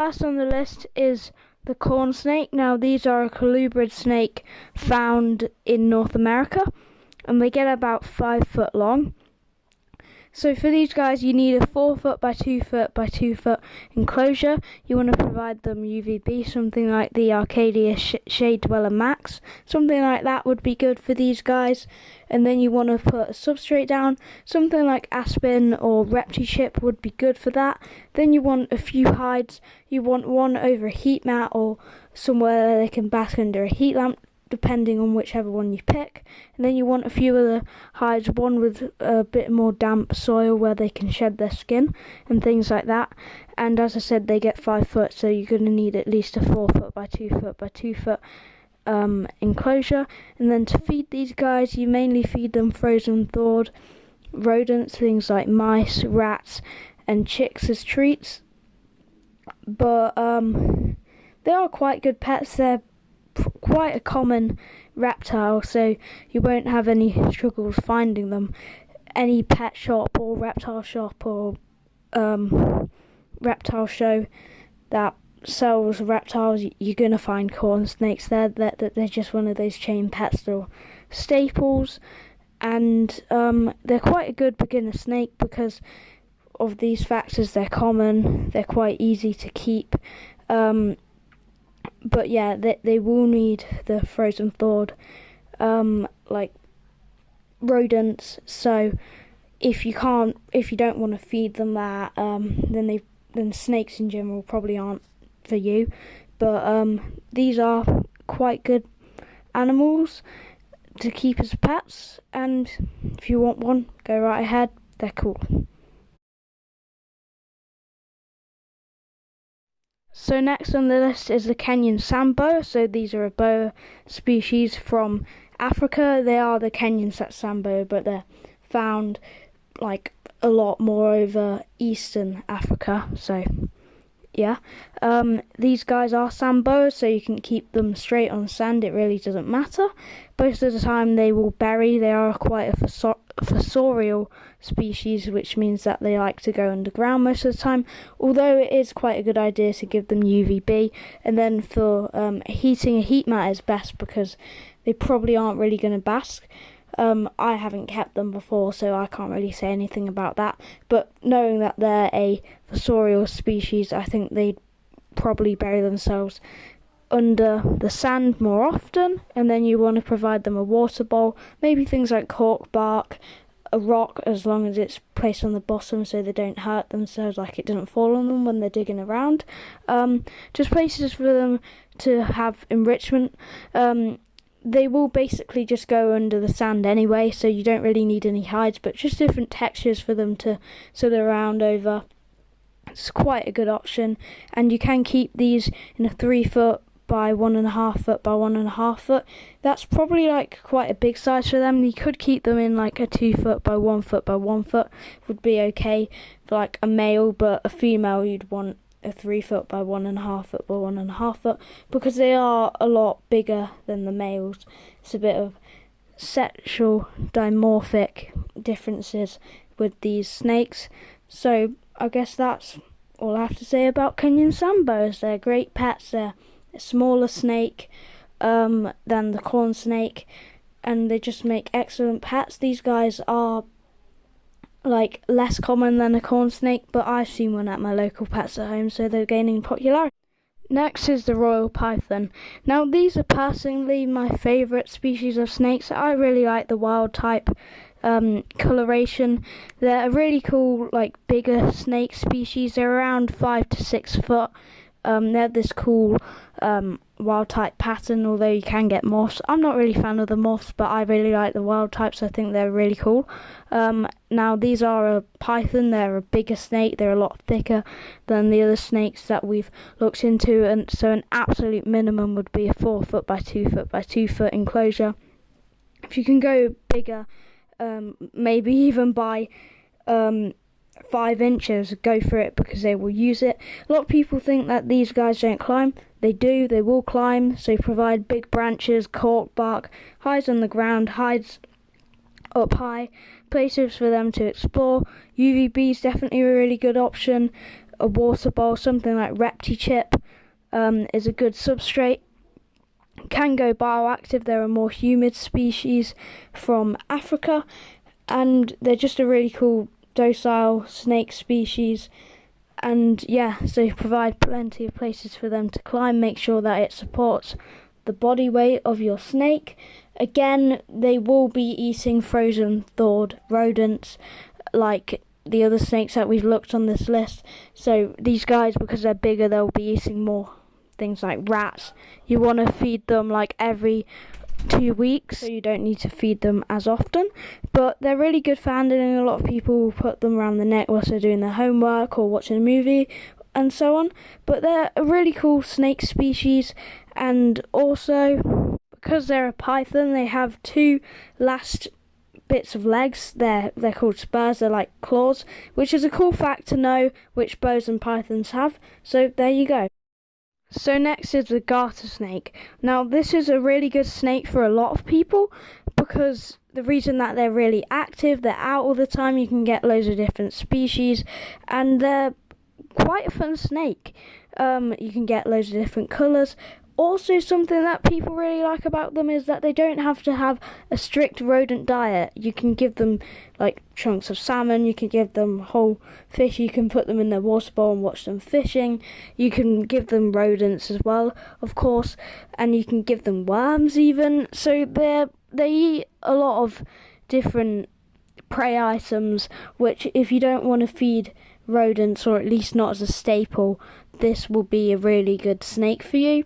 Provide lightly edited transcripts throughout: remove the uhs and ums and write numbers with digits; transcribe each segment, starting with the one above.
first on the list is the corn snake. Now these are a colubrid snake found in North America, and they get about 5 foot long. So for these guys you need a 4 foot by 2 foot by 2 foot enclosure. You want to provide them UVB, something like the Arcadia Shade Dweller Max. Something like that would be good for these guys. And then you want to put a substrate down. Something like Aspen or ReptiShip would be good for that. Then you want a few hides. You want one over a heat mat or somewhere they can bask under a heat lamp, depending on whichever one you pick. And then you want a few other hides, one with a bit more damp soil where they can shed their skin and things like that. And as I said, they get 5 foot, so you're going to need at least a 4 foot by 2 foot by 2 foot enclosure. And then to feed these guys, you mainly feed them frozen thawed rodents, things like mice, rats and chicks as treats. But they are quite good pets. They're quite a common reptile, so you won't have any struggles finding them. Any pet shop or reptile shop or reptile show that sells reptiles, you're gonna find corn snakes there. They're just one of those chain pets or staples, and they're quite a good beginner snake because of these factors. They're common, they're quite easy to keep. But yeah, they will need the frozen thawed like rodents. So if you don't want to feed them that, then snakes in general probably aren't for you. But these are quite good animals to keep as pets, and if you want one, go right ahead. They're cool. So next on the list is the Kenyan sand boa. So these are a boa species from Africa. They are the Kenyan sand boa, but they're found like a lot more over Eastern Africa. So yeah, these guys are sand boas, so you can keep them straight on sand. It really doesn't matter. Most of the time they will bury. They are quite a fossorial species, which means that they like to go underground most of the time, although it is quite a good idea to give them UVB. And then for heating, a heat mat is best because they probably aren't really going to bask. I haven't kept them before, so I can't really say anything about that, but knowing that they're a fossorial species, I think they'd probably bury themselves under the sand more often. And then you want to provide them a water bowl, maybe things like cork bark, a rock, as long as it's placed on the bottom so they don't hurt themselves, like it doesn't fall on them when they're digging around. Just places for them to have enrichment. They will basically just go under the sand anyway, so you don't really need any hides, but just different textures for them to sit around over. It's quite a good option, and you can keep these in a 3 foot by 1.5 foot by 1.5 foot. That's probably like quite a big size for them. You could keep them in like a 2 foot by 1 foot by 1 foot, would be okay for like a male, but a female you'd want a 3 foot by 1.5 foot by 1.5 foot, because they are a lot bigger than the males. It's a bit of sexual dimorphic differences with these snakes. So I guess that's all I have to say about Kenyan sand boas. They're great pets. They're a smaller snake than the corn snake, and they just make excellent pets. These guys are like less common than a corn snake, but I've seen one at my local pets at home, so they're gaining popularity. Next is the royal python. Now these are personally my favourite species of snakes. I really like the wild type coloration. They're a really cool, like, bigger snake species. They're around 5 to 6 foot. They have this cool wild type pattern, although you can get moths. I'm not really a fan of the moths, but I really like the wild types. I think they're really cool. Now these are a python. They're a bigger snake. They're a lot thicker than the other snakes that we've looked into, and so an absolute minimum would be a 4 foot by 2 foot by 2 foot enclosure. If you can go bigger, maybe even by 5 inches, go for it, because they will use it. A lot of people think that these guys don't climb. They do. They will climb. So provide big branches, cork bark, hides on the ground, hides up high, places for them to explore. UVB is definitely a really good option. a water bowl, something like ReptiChip is a good substrate. Can go bioactive. They're a more humid species from Africa, and they're just a really cool docile snake species. And yeah, so provide plenty of places for them to climb. Make sure that it supports the body weight of your snake. Again, they will be eating frozen thawed rodents like the other snakes that we've looked on this list. So these guys, because they're bigger, they'll be eating more things like rats. You want to feed them like every 2 weeks, so you don't need to feed them as often, but they're really good for handling. A lot of people will put them around the neck whilst they're doing their homework or watching a movie and so on, but they're a really cool snake species. And also, because they're a python, they have 2 last bits of legs. They're called spurs. They're like claws, which is a cool fact to know, which boas and pythons have. So there you go. So next is the garter snake. Now this is a really good snake for a lot of people, because the reason that they're really active, they're out all the time, you can get loads of different species, and they're quite a fun snake. You can get loads of different colours. Also, something that people really like about them is that they don't have to have a strict rodent diet. You can give them like chunks of salmon, you can give them whole fish, you can put them in their water bowl and watch them fishing. You can give them rodents as well, of course, and you can give them worms even. So they eat a lot of different prey items, which if you don't want to feed rodents, or at least not as a staple, this will be a really good snake for you.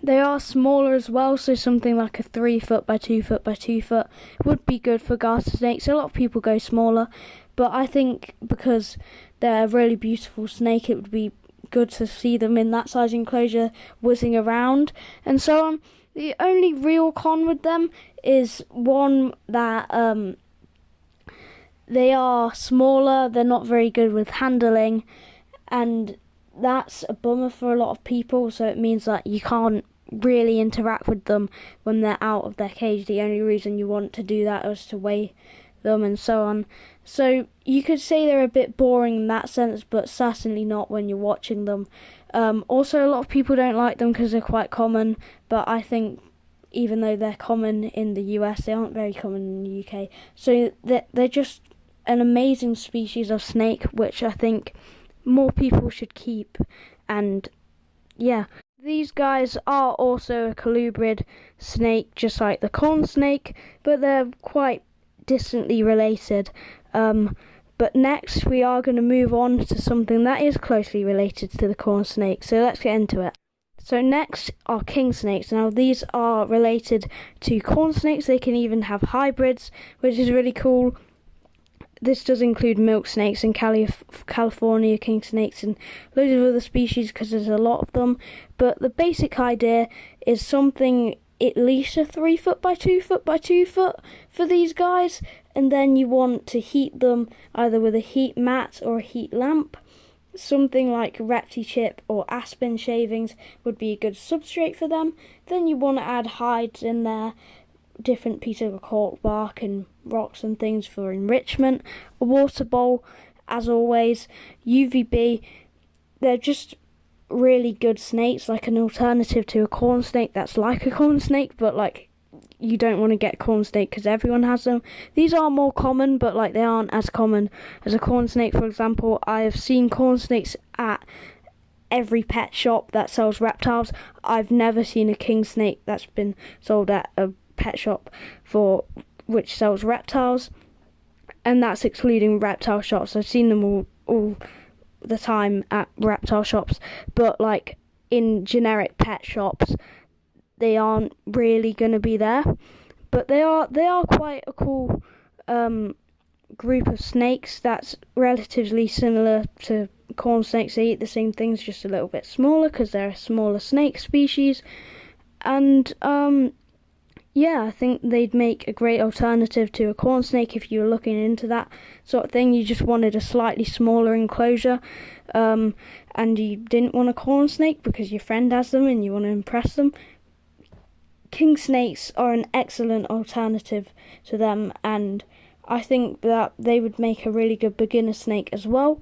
They are smaller as well, so something like a 3 foot by 2 foot by 2 foot would be good for garter snakes. A lot of people go smaller, but I think because they're a really beautiful snake, it would be good to see them in that size enclosure whizzing around and so on. The only real con with them is one that they are smaller, they're not very good with handling, and that's a bummer for a lot of people. So it means that you can't really interact with them when they're out of their cage. The only reason you want to do that is to weigh them and so on. So you could say they're a bit boring in that sense, but certainly not when you're watching them. Also, a lot of people don't like them because they're quite common, but I think even though they're common in the US, they aren't very common in the UK. So they're just an amazing species of snake, which I think more people should keep. And yeah, these guys are also a colubrid snake, just like the corn snake, but they're quite distantly related. But next we are going to move on to something that is closely related to the corn snake, so let's get into it. So next are king snakes. Now these are related to corn snakes. They can even have hybrids, which is really cool. This does include milk snakes and California king snakes and loads of other species, because there's a lot of them. But the basic idea is something at least a 3 foot by 2 foot by 2 foot for these guys, and then you want to heat them either with a heat mat or a heat lamp. Something like ReptiChip or aspen shavings would be a good substrate for them. Then you want to add hides in there, different pieces of cork bark and rocks and things for enrichment. A water bowl, as always. UVB, they're just really good snakes, like an alternative to a corn snake that's like a corn snake, but like you don't want to get corn snake because everyone has them. These are more common, but like they aren't as common as a corn snake. For example, I have seen corn snakes at every pet shop that sells reptiles. I've never seen a king snake that's been sold at a pet shop for which sells reptiles, and that's excluding reptile shops. I've seen them all the time at reptile shops, but like in generic pet shops they aren't really going to be there. But they are quite a cool group of snakes that's relatively similar to corn snakes. They eat the same things, just a little bit smaller because they're a smaller snake species. And yeah, I think they'd make a great alternative to a corn snake if you were looking into that sort of thing. You just wanted a slightly smaller enclosure, and you didn't want a corn snake because your friend has them and you want to impress them. King snakes are an excellent alternative to them, and I think that they would make a really good beginner snake as well.